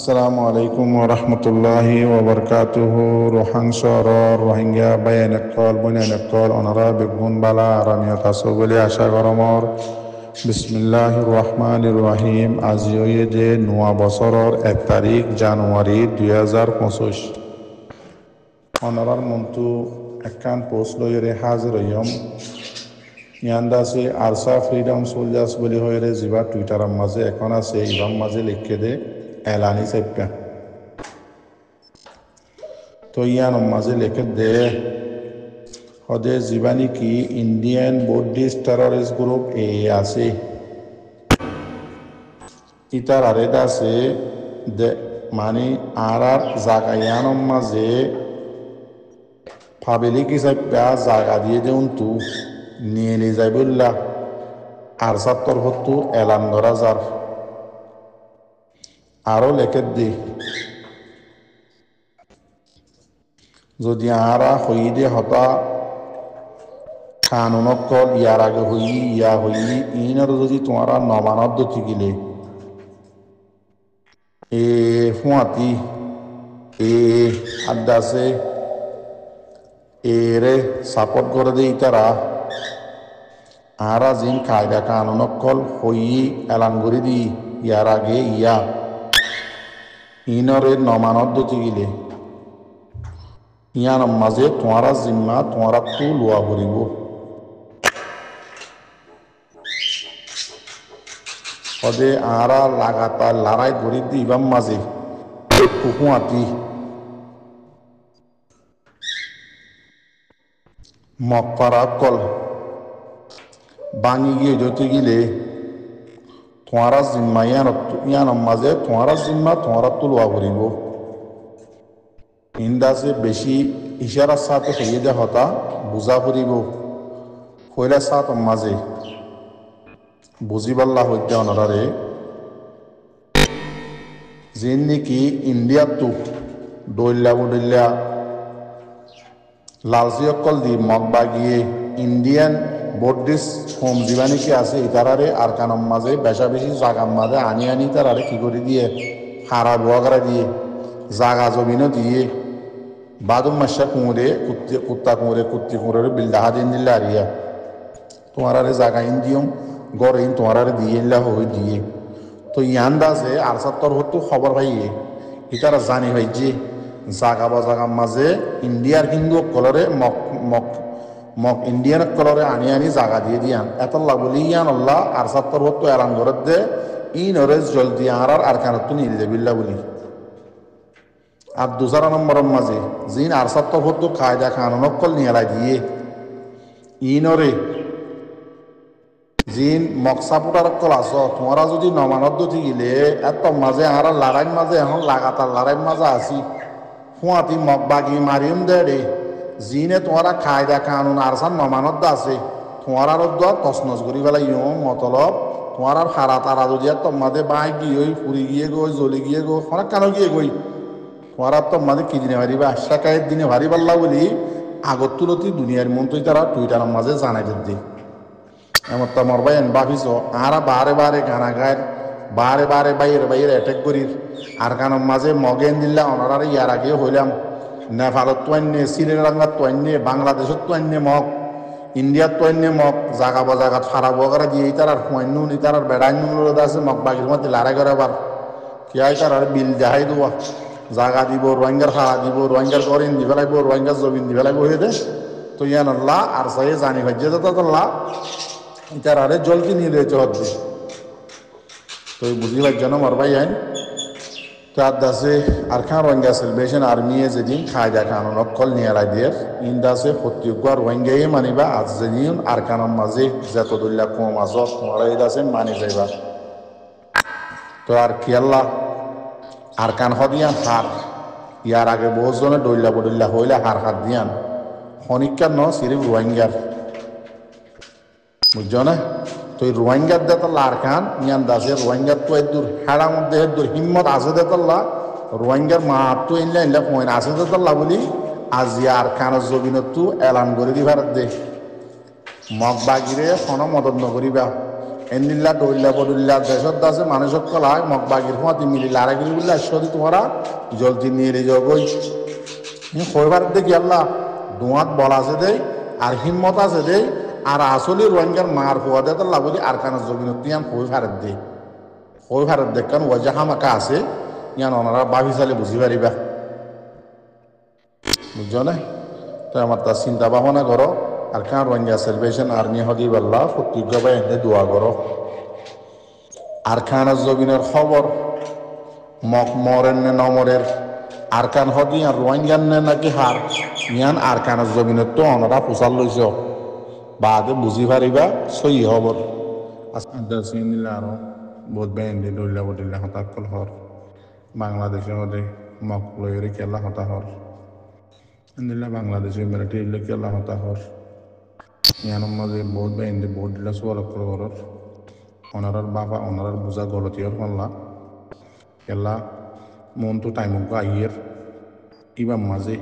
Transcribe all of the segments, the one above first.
Assalamu alaikum wa rahmatullahi wa barakatuhu. Rohang Soro, Rohingya, Bayanekol, Bunyanekol, Onara, Begun Bala, Ramya Kasobuli, Asha Goromor. Bismillahirrahmanirrahim. Azioye de Noa Bosoror, 1 তারিখ জানুয়ারি 2025. Honorar Muntu, Ekan Posloyere Hazroyom. Yandase Arsa Freedom Soldiers বলি হয়ে জিবা টুইটারের মাঝে এখন আছে ইবাম মাঝে লিখে দে এলানি সেপ্পা তো ইয়ান মাঝে লিখে দে হদে জীবানী কি ইন্ডিয়ান বুদ্ধিস্ট টেররিস্ট গ্রুপ এ আছে ইতার আরেদ আছে দে মানে আর জাগায়ান মাঝে ফাবেলি কি সেপ্পা জাগা দিয়ে দেউন তু নিয়ে নিয়ে যাইবুল্লাহ আর ৭০ এলান ধরা যার আরো লেখে দি যদি আরা হইদে হতা কানুনক কল ইয়ার আগে হই ইয়া হই ইনার যদি তোমারা নমানত গিলে এ ফুয়াতি এ আদাসে এরে সাপোর্ট করে দেই তারা আরা জিন কায়দা কানুনক কল হই এলান করে দি ইয়ার আগে ইয়া ইনরে নমানত গিলে ইয়ার মাঝে তোমারা জিম্মা তোমারা তু লোয়া করিব সদে আরা লাগাতার লড়াই করি দিবাম মাঝে কুকুয়াতি মকপারা কল বাঙি গিয়ে যতে গিলে তোমারা জিম্মা ইয়ান মাঝে তোমারা জিম্মা তোমারা তুলওয়া করিব ইন্দাসে বেশি ইশারার সাথে হইয়ে দে হতা বুঝা করিব হইলে সাত মাঝে বুঝিবাল্লা হইতে অনারে যিন নাকি ইন্ডিয়ার তু দৈল্লা বুডল্লা লালচি অকল দি মগ বাগিয়ে ইন্ডিয়ান বুদ্ধিস্ট হোম জীবানী কি আছে ইতারারে আর কানম মাঝে বেশা বেশি জাগার মাঝে আনি আনি তারারে কি করে দিয়ে হারা বোয়া করে দিয়ে জাগা জমিনও দিয়ে বাদুম মাসা কুঁড়ে কুত্তা কুঁড়ে কুত্তি কুঁড়ে বিলদাহা দিন দিল্লা আরিয়া তোমারে জাগা ইন দিয়ম গড় ইন তোমারে দিয়ে ইল্লা হয়ে দিয়ে তো ইয়ান দাসে আর ৭০ খবর পাইয়ে ইতারা জানি ভাই যে জাগা বা জাগার মাঝে ইন্ডিয়ার হিন্দু কলরে মক ইন্ডিয়ান কলরে আনি আনি জাগা দিয়ে দিয়ান এতল্লা বলি ইয়ান আল্লাহ আর ৭০ এলান করে দে ইনরে জলদি আর কানত নিল বিল্লা বলি আর ২ নম্বরের মাঝে জিন আর ৭০ কায়দা কানুনক কল নিয়ে দিয়ে ইনরে জিন মকসাপুটার কল আস তোমারা যদি নমানত গিলে এত মাঝে আর লড়াইয়ের মাঝে এখন লাগাতার লড়াইয়ের মাঝে আসি ফুয়াতি মগ বাগি মারিম দে রে জিনে তোমারা কায়দা কানুন আর সান নমানত আছে তোমার তসনস করি পেলাই মতলব তোমার হারা তারা যদি তোমাদের বাই গিয়ে ফুরি গিয়ে গই জ্বলি গিয়ে গো অনেক কেন গিয়ে গই তোমার তোমাদের কি দিনে ভারিবা আশাকায়ের দিনে ভারি পাল্লা বলি আগত তুলতি দুনিয়ার মন্ত্রী তারা টুইটারের মাঝে জানাই দি এমন তোমার ভাই ভাবিস আর বারে বারে গানা গায়ের বারে বারে বাইরে অ্যাটেক করি আর কারণ মাঝে মগেন দিল্লা ওনারা ইয়ার আগে হইলাম নেপালত তো আন্যে শ্রীলঙ্কার তো আন্যে বাংলাদেশত তো আন্যে মগ ইন্ডিয়ার তো আন্যে মগ জাগা বা জাগাত ফারা বগারা দিয়ে তার আর ফুয়ান্য নি তার আর বেড়ান্য আছে মগ বাগির মধ্যে লড়াই করে আবার কি হয় তার আর বিল দেখাই দেওয়া জাগা দিব রোহিঙ্গার ফাড়া দিব রোহিঙ্গার করিন দিবে লাগবো রোহিঙ্গার জমিন দিবে লাগবো হয়ে দে তো ইয়ান আল্লাহ আর সাই জানি ভাজ্যে যেত আল্লাহ ইতার আরে জলকি নিয়ে রয়েছে হদ্দি তো বুঝি ভাই যেন মরবাই আইন তো আর দাসে আর খান রোহিঙ্গা সেলিব্রেশন আর্মি যেদিন খায়দা কানুন অকল নিয়ে দিয়ে ইন্দাসে প্রত্যেক রোহিঙ্গাই মানিবা আজ যেদিন আর কানের মাঝে যত দল্লা কম আজত তোমারা এই দাসে মানি যাইবা তো আর কি আল্লাহ আর কান হদিয়ান হার ইয়ার আগে বহুজনে দল্লা বদল্লা হইলে হার দিয়ান হনিকার ন সিরিফ রোহিঙ্গার বুঝছো না তো এই রোহিঙ্গার দেতাল্লা আর খান ইয়ান দাসে রোহিঙ্গার তো দূর হেড়ার মধ্যে দূর হিম্মত আছে দেতাল্লা রোহিঙ্গার মাত তো ইনলা ইনলা পয়েন্ট আছে দেতাল্লা বলি আজ আর খানের জবিনত এলান করে দিবার দে মগ বাগিরে কোনো মদত নকরিবা এন্দিল্লা দৌল্লা বদুল্লা দেশত আছে মানুষক কলায় মগ বাগির হুঁয়াতি মিলি লারাগিরি বললে আসদি তোমরা জলদি নিয়ে যাবই কইবার দেখি আল্লাহ দোঁয়াত বল আছে দেই আর হিম্মত আছে দেই আর আসলে রোহিঙ্গার মার হওয়া দেয় তার লাভলি আর কানের জমিনত ইয়ান কই ভারত দেই কই ভারত দেখ কারণ ওয়াজা হামাকা আছে ইয়ান ওনারা বাবি চালে বুঝি পারিবা বুঝছো না তো আমার তার চিন্তা ভাবনা করো আর কান রোহিঙ্গা সেলিব্রেশন আর্মি হদি বাল্লা প্রতিজ্ঞ বা এনে দোয়া করো আর খানের জমিনের খবর মক মরেন নে নমরের আর কান হদি আর রোহিঙ্গান নে নাকি হার ইয়ান আর কানের জমিনের তো ওনারা পোষাল লইছ বাদে বুঝি পারিবা সই খবর আস্তে চিনিলে আরো বহুত বেন্দি দৈলা বদিল্লা হতাক কল হর বাংলাদেশে হদে মক লইরে কেলা হতা হর দিল্লা বাংলাদেশে মিলিটারি ইলে কেলা হতা হর ইয়ানোর মাঝে বহুত বেন্দি বহুত দিলা সোয়াল করর ওনারার বাবা ওনারার বুঝা গলতিয়র হল্লা কেলা মন তো টাইম আইয়ের ইবার মাঝে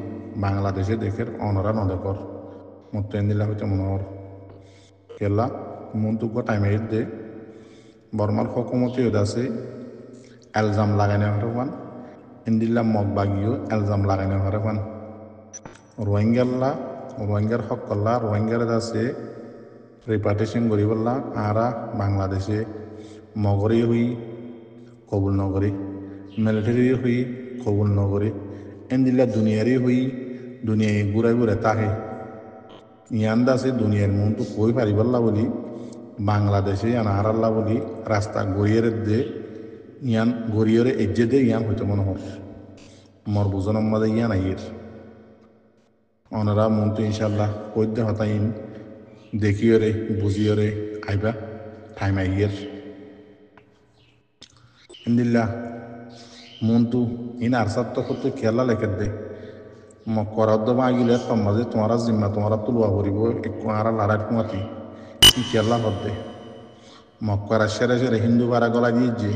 বাংলাদেশে দেখের ওনারা নদেকর মতো দিল্লা হইতে মনে হর কেলা মন তো টাইম আইয়ের দে বর্মার হকুমতি আছে এলজাম লাগাইনে হরবান ইন্দিল্লা মগ বাগিও এলজাম লাগাইনে হরবান রোহিঙ্গার হক করলা রোহিঙ্গার আছে রিপার্টেশন করিবল্লা আরা বাংলাদেশে মগরি হুই কবুল নগরী মিলিটারি হুই কবুল নগরী ইন্দিল্লা দুনিয়ারি হুই দুনিয়ায় ঘুরাই ঘুরে তাহে ইয়ান দাসে দুনিয়ার মন তো কই পারিবল্লা বলি বাংলাদেশে ইয়ান হারাল্লা বলি রাস্তা গড়িয়ে দে ইয়ান গড়িয়ে এজ্জে দে ইয়ান হইতে মনে হর মর বুঝনের মাঝে ইয়ান আইয়ের ওনারা মন তো ইনশাল্লাহ কই দে হতাইন দেখিও রে বুঝিও রে আইবা টাইম আইয়ের ইন্দিল্লা মন তো ইন আরসার তো করতে খেলা লেখে দে করাদ্দ মাগিলে তোমাদের তোমারা জিম্মা তোমারা তুলবা করিব একটু আরা লড়াই কুমাতি কেলা হদ্দে মক্কারা সেরে সেরে হিন্দু বারা গলা দিয়ে যে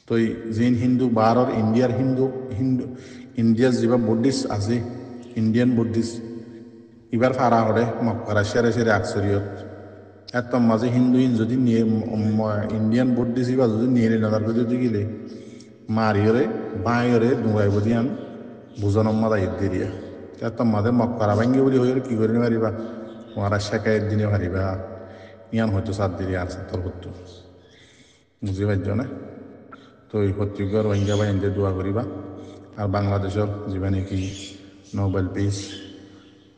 তো যেন হিন্দু বারর ইন্ডিয়ার ইন্ডিয়ার যেবা বুদ্ধিস্ট আছে ইন্ডিয়ান বুদ্ধিস্ট এবার ফারা হরে মক্কারা সেরে সেরে আকসরিয়ত এত মাঝে হিন্দু যদি নিয়ে ইন্ডিয়ান বুদ্ধিস্ট এবার যদি নিয়ে নিল তারপরে যদি গেলে মারিয়রে বাঁয়রে দুয়াইব দিয়ান বুঝনের মাদা ঈদ দিয়া এত মাঝে মক্কারা ভাঙ্গি বলি হয়ে কি করে পারিবা তোমারা শেখায়ের দিনে পারিবা ইয়ান হয়তো সাত দিদি আর সাতর করতো বুঝি পারছ না তো এই প্রত্যেক রোহিঙ্গা বাহিনীতে দোয়া করিবা আর বাংলাদেশের যিবা নাকি নোবেল পিস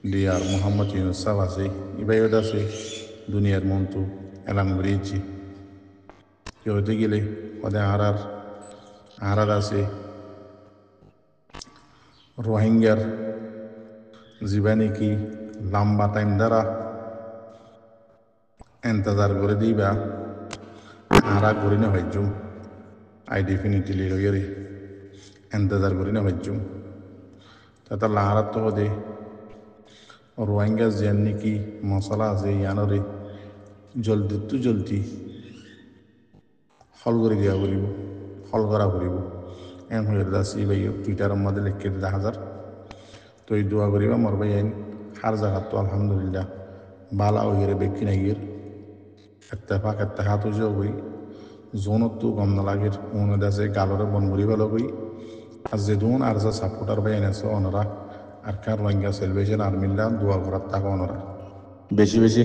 লিয়ার মোহাম্মদ ইউনুস সাহেব আছে ইবাইত আছে দুনিয়ার মন্তু এলাম করিয়েছি কেউ হইতে গেলে ওদের আহার আছে রোহিঙ্গার যিবা নাকি লম্বা টাইম দ্বারা এন্তজার করে দিবা আরা করি না ভাইজুম আই ডেফিনেটলি লইয়ারে এন্তজার করি না ভাইজুম তাতা লাহারাত তো দে রোহিঙ্গা যেন নাকি মশলা আছে ইয়ানরে জলদি হল করে দিয়া করিব হল করা করিব এন হয়ে দাসি ভাই টুইটারের মধ্যে লিখে 10,000 তো এই দোয়া করিবা মর ভাই আইন হার জায়গা তো আলহামদুলিল্লাহ বালা হইরে বেকি নাইয়ের এত্তেফাক এত্তেহাত হয়ে হই জোনত তো গম না লাগের মনে দাসে গালরে বন মরি ভালো হই আর যে দোন আর যা সাপোর্টার ভাই এনেছে ওনারা আর কার রোহিঙ্গা সেলিব্রেশন আর্মিল্লা দোয়া করার থাকা ওনারা বেশি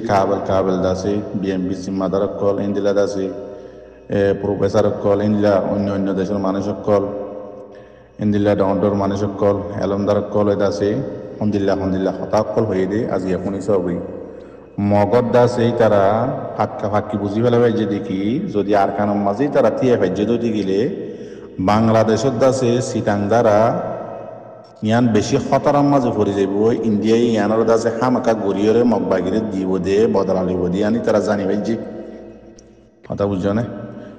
কাবেল দাসে বিএমপি সিম্মাদার কল ইন্দিলা দাসে প্রফেসর কল ইন্দিলা অন্য দেশের মানুষের কল ইন্দিল্লা ডাউন্ডর মানুষের কল এলমদার কল দাসে হন্দিল্লা হতাক কল হয়ে দে আজি এখনই সবই মগদ দাসেই তারা ফাঁকি বুঝি ফেলাবে যে দেখি যদি আর কানোর মাঝেই তারা টিয়া ভাজ্য যদি গেলে বাংলাদেশের দাসে সিটাং দ্বারা ইয়ান বেশি খতরার মাঝে পড়ে যাব ইন্ডিয়ায় ইয়ানোর দাসে হামাকা গড়িয়রে মগবাগিরে দিব দে বদলালিব দিয়ে আনি তারা জানিবে যে কথা বুঝছো না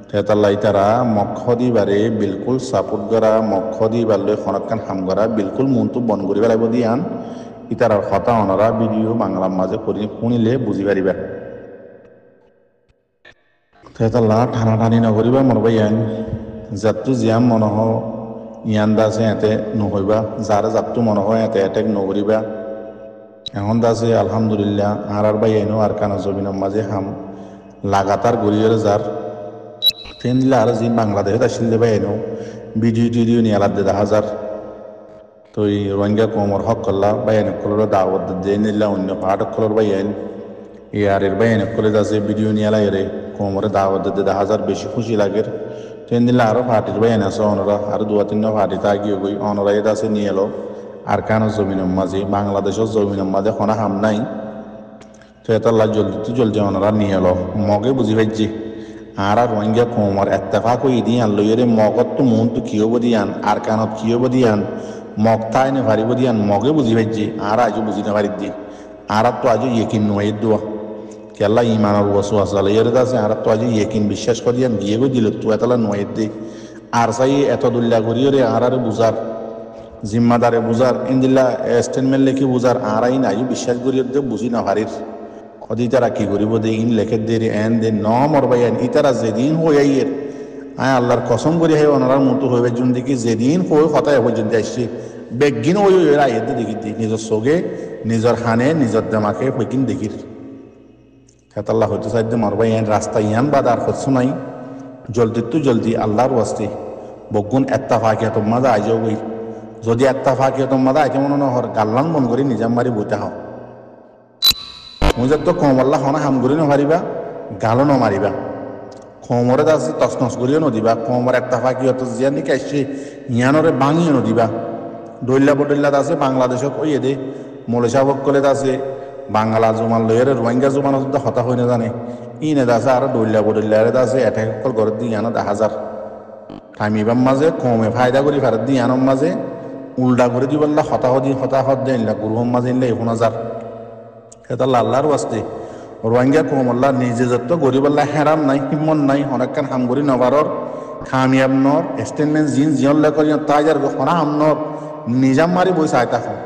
তেতাল্লাই তারা মক্ষ দিবারে বিলকুল সাপোর্ট করা মক্ষ দিবার লই খনকান হাম করা বিলকুল মনটো বন করি পেলাইব দিয়ান ইতারার কথা ওনারা ভিডিও বাংলার মাঝে করে শুনিলে বুঝি পারিবা তেতাল্লা টানাটানি নকরিবা মরবাই আইন জাতটো জিয়াম মনহ ইয়ান দাসে এতে নহইবা যার জাতটো মনহ এতে এটেক নকরিবা এখন দাসে আলহামদুলিল্লাহ আর বাই আইনো আর কানা জমিনের মাঝে হাম লাগাতার গড়িয়ে যার ট্রেন দিলে আর যে বাংলাদেশে আসলে ভাই এনো ভিডিও টিডিও নিয়ে আলাদা দেখা যার তো এই রোহিঙ্গা কোমর হক করলা বাইন কলর দাওয়াত দিয়ে নিলা অন্য পাহাড় কলর বাইন ইয়ারের বাইন কলে যাচ্ছে ভিডিও নিয়ে আলাই রে কোমরে দাওয়াত দিয়ে দেখা যার বেশি খুশি লাগে ট্রেন দিলে আরো পার্টির বাইন আছে অনরা আর দুয়া তিনটা পার্টি তাগিয়ে গই অনরা এটা আছে নিয়ে এলো আর কেন জমিনের মাঝে বাংলাদেশের জমিনের মাঝে কোনো হাম নাই তো এতাল্লা জলদি অনরা নিয়ে এলো মগে বুঝি পাইছি আর রোহিঙ্গা কোমর এত্তেফাক হই দিয়ে আনলো এর মগত তো মন তো কি হবো দিয়ান আর কানত কি হবো দিয়ান মগ তাই নে ভারিব দিয়ান মগে বুঝি পাইছি আর আজও বুঝি না পারি দি আর তো আজও ইয়েকিন নয় দোয়া কেলা ইমানের বসু আসালে এর কাছে আর তো আজও ইয়েকিন বিশ্বাস করিয়ান গিয়ে গো দিল তো এতলা নয় দি আর চাই এত দুল্লা করি রে আর বুঝার জিম্মাদারে বুঝার ইন্দিল্লা স্টেটমেন্ট লেখি বুঝার আর আই নাই বিশ্বাস করিয়ে বুঝি না হারির অদি তারা কি করিব দে ইন লেখে দে এন দে ন মরবাই এন ইতারা যেদিন হই আইয়ের আয় আল্লাহর কসম করি হে ওনার মতো হইবে জুন দেখি যেদিন হই হতায় পর্যন্ত আসছে বেগিন ওই আইয়ের দেখি নিজের চোখে নিজের হানে নিজের দেমাকে হইকিন দেখির খেতাল্লাহ হইতে চাইতে মরবাই এন রাস্তা ইয়ান বাদ আর হচ্ছে নাই জলদি আল্লাহর ওয়াস্তে বগুন এত্তা ফাঁকিয়া তোর মাঝে আইজাও গই যদি এত্তা ফাঁকিয়া তোর মাঝে আইতে মনে হর গাল্লান মন করি নিজাম মারি বইতে হও মুজার তো কমল্লা হনা হাম করি নারিবা গালো নমারিবা কমরে আছে তসনস করিও নদিবা কমর একটা ফাঁকি হতো জিয়া নিকে আসছে ইয়ানরে ভাঙিও নদিবা দৈল্লা বডল্লাত আছে বাংলাদেশত ওই এদে মলেশা বকলে আছে বাংলা জুমান লইয়ের রোহিঙ্গা জুমান হতা হই না জানে ইনে আছে আর দৈল্লা বডল্লারে আছে এটাই সকল ঘরের দিয়ে আনা 10,000 থামিবার মাঝে কমে ফায়দা করি ফেরত দিয়ে আনার মাঝে উল্টা করে দিবল্লা হতাহত দেন গুরুহম মাঝে ইনলে 1,000 এটা আল্লাহর ওয়াস্তে রোহিঙ্গা কোমল্লা নিজে যত গরিবাল্লা হেরাম নাই হিম্মত নাই অনেকখান হামগরি নবারর খামিয়াব নর স্টেটমেন্ট জিয়ল্লা করি তাই আর হনা হাম নর নিজাম মারি বই চাই তাখন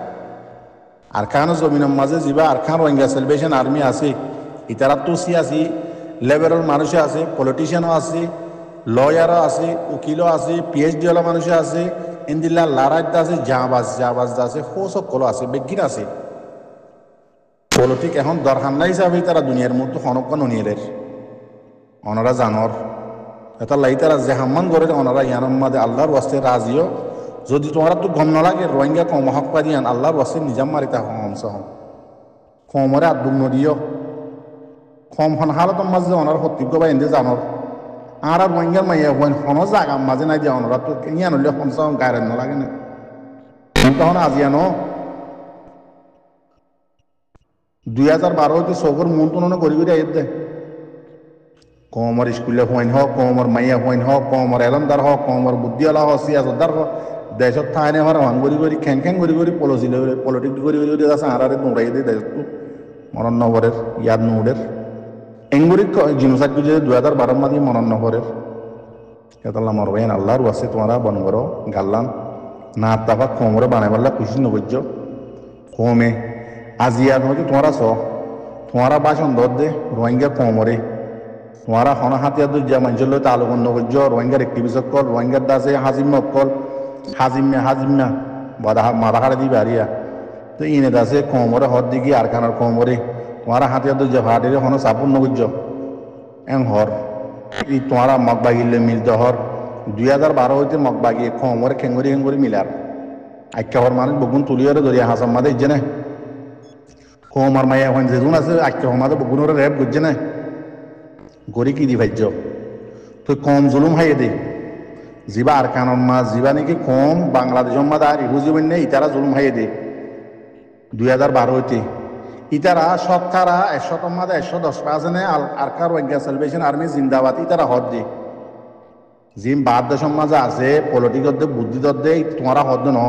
আর খান জমিনের মাঝে যাবা আর খান রোহিঙ্গা সেলিব্রেশন আর্মি আছে ইতারা তুসি আছে লেভেলের মানুষ আছে পলিটিশিয়ানও আছে লয়ারও আছে উকিলও আছে পিএইচডি ওলা মানুষ আছে ইন্দিল্লা লারাইত আছে জাবাজ আছে সো সকল আছে বেগিন আছে পলিটিক এখন দরকার নাই হিসাবে তারা দুনিয়ার মতো হনক্ষণ অনিয়ের ওনারা জানর এটা লাই তারা যে হাম্মান করে ওনারা ইয়ানোর মাঝে আল্লাহর ওয়াস্তে রাজিও যদি তোমার তো গম নালাগে রোহিঙ্গা কম হক পারিয়ান আল্লাহর ওয়াস্তে নিজাম মারিতা হমস হম কমরে আদুম নদীয় কম হন হালতর মাঝে ওনার সত্যিজ্ঞ বা এনে জানর আর রোহিঙ্গার মাইয়া হন হন জাগার মাঝে নাই দিয়া ওনারা তো ইয়ান হলে হমস গায়ের নালাগে না তখন আজিয়ানো 2012 হইতে চৌকর মন্ত্রণা করি আইত দে কমর স্কুলে হইন হোক কমর মাইয়া হইন হোক কমর এলমদার হোক কমর বুদ্ধিওয়ালা হোক সিয়াসদার হোক দেশত থাইনে আমার ভাঙ করি খ্যাং করি পলিটিক্স করি আছে আরারে নোড়াই দিয়ে দেশ মরণ নগরের ইয়াদ নৌড়ের এঙ্গুরি জিনোসাইড গুজে 2012 মাদি মরণ নগরের এতাল্লা মরবেন আল্লাহর ওয়াসে তোমরা বন করো গাল্লান না তাফা কমরে বানাই পারলা খুশি নগর্য কমে আজিয়া নদী তোমারা বাসন দর দে রোহিঙ্গা কমরে তোমারা হনা হাতিয়া দুর্যা মানুষের লইতে আলোকন নগর্য রোহিঙ্গার একটিভিসক কল রোহিঙ্গার দাসে হাজিম কল হাজিম্যা মারা হারা দিবে আরিয়া তো ইনে দাসে কমরে হর দিকে আর খানার কমরে তোমারা হাতিয়া দুর্যা ভাটিরে হন সাপুর নগর্য এং হর ই তোমারা মগ বাগিলে মিলতে হর 2012 হইতে মগ বাগিয়ে কমরে খেঙ্গরি মিলার আখ্যা হর মানুষ বগুন তুলিয়ারে ধরিয়া হাসাম মাদে ইজ্জে না কমার মাইয়া এখন যেজন আছে আখ্যা হমাদে বগুনের রেপ করছে না গড়ি কি দি ভাজ্য তুই কম জুলুম হাইয়ে দে জিবা আর কানন মাছ জিবা নাকি কম বাংলাদেশের মাঝে আর ইহুজিবেন নেই ইতারা জুলুম হাইয়ে দে 2012 হইতে ইতারা সৎকারা 100 মাঝে 110 আছে না আর কার রোহিঙ্গা সেলিব্রেশন আর্মি জিন্দাবাদ ইতারা হদ দে জিম বাদ দেশের মাঝে আছে পলিটিকত দে বুদ্ধি দে তোমারা হদ ন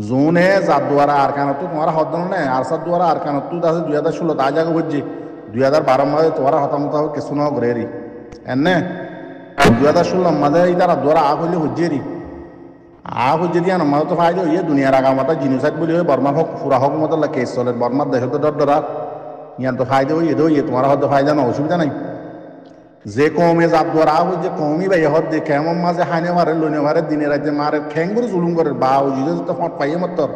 জোনে যার দ্বারা আর কানত তোমার হদ না আর সার দ্বারা আর কানত আছে 2016 তা জায়গা বুঝছি 2012 মাঝে তোমার হতামত হবে কিছু ন ঘুরে এনে 2016 মাঝে তারা দ্বারা আগ হইলে হজ্জেরি আগ হজ্জে দিয়া মাঝে তো ফায়দা হইয়ে দুনিয়ার আগামাতা জিনিসাইড বলি হয়ে বর্মার হোক পুরা হোক মতো কেস চলে বর্মার দেশ তো ডরা ইয়ান তো ফায়দা হইয়ে তোমার হদ ফায়দা না অসুবিধা নাই যে কমে যার দ্বারা আগ হচ্ছে কমই ভাই হদ দে কেমন মাঝে হাইনে মারে লইনে মারে দিনে রাতে মারে ঠ্যাং করে জুলুম করে বা ওজিদে তো ফট পাইয়ে মতর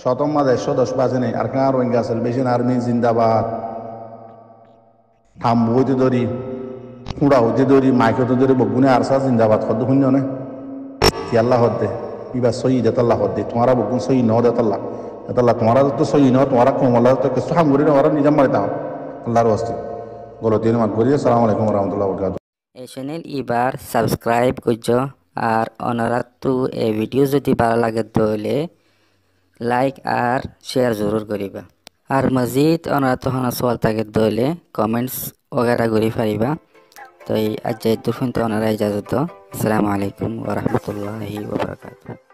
শতম মাঝে 110 বাজে নেই আর কার রোহিঙ্গা সেলিব্রেশন আর্মি জিন্দাবাদ থাম হইতে ধরি কুড়া হইতে ধরি মাইকতে ধরি বগুনে আরসা জিন্দাবাদ হদ্দ শূন্য নে কি আল্লাহ হদ্দে ইবা সই দেতাল্লাহ হদ্দে তোমারা বগুন সই ন দেতাল্লাহ দেতাল্লাহ তোমারা তো সই ন তোমারা কমলা তো কিছু হাম করি না ওরা নিজাম মারি তাও আল্লাহর ওয়াস্তে গলতির মাত করি আসসালামু আলাইকুম রহমতুল্লাহ বরকাত এই চ্যানেল এবার সাবস্ক্রাইব করছো আর ওনারা তো এই ভিডিও যদি ভালো লাগে তাহলে লাইক আর শেয়ার জরুর করিবা আর মজিদ ওনারা তো হনা সওয়াল থাকে তাহলে কমেন্টস वगैरह করি পারিবা তো এই আজ যাই তো ওনারা ইজাজত আসসালামু আলাইকুম ওয়া রাহমাতুল্লাহি ওয়া বারাকাতুহু।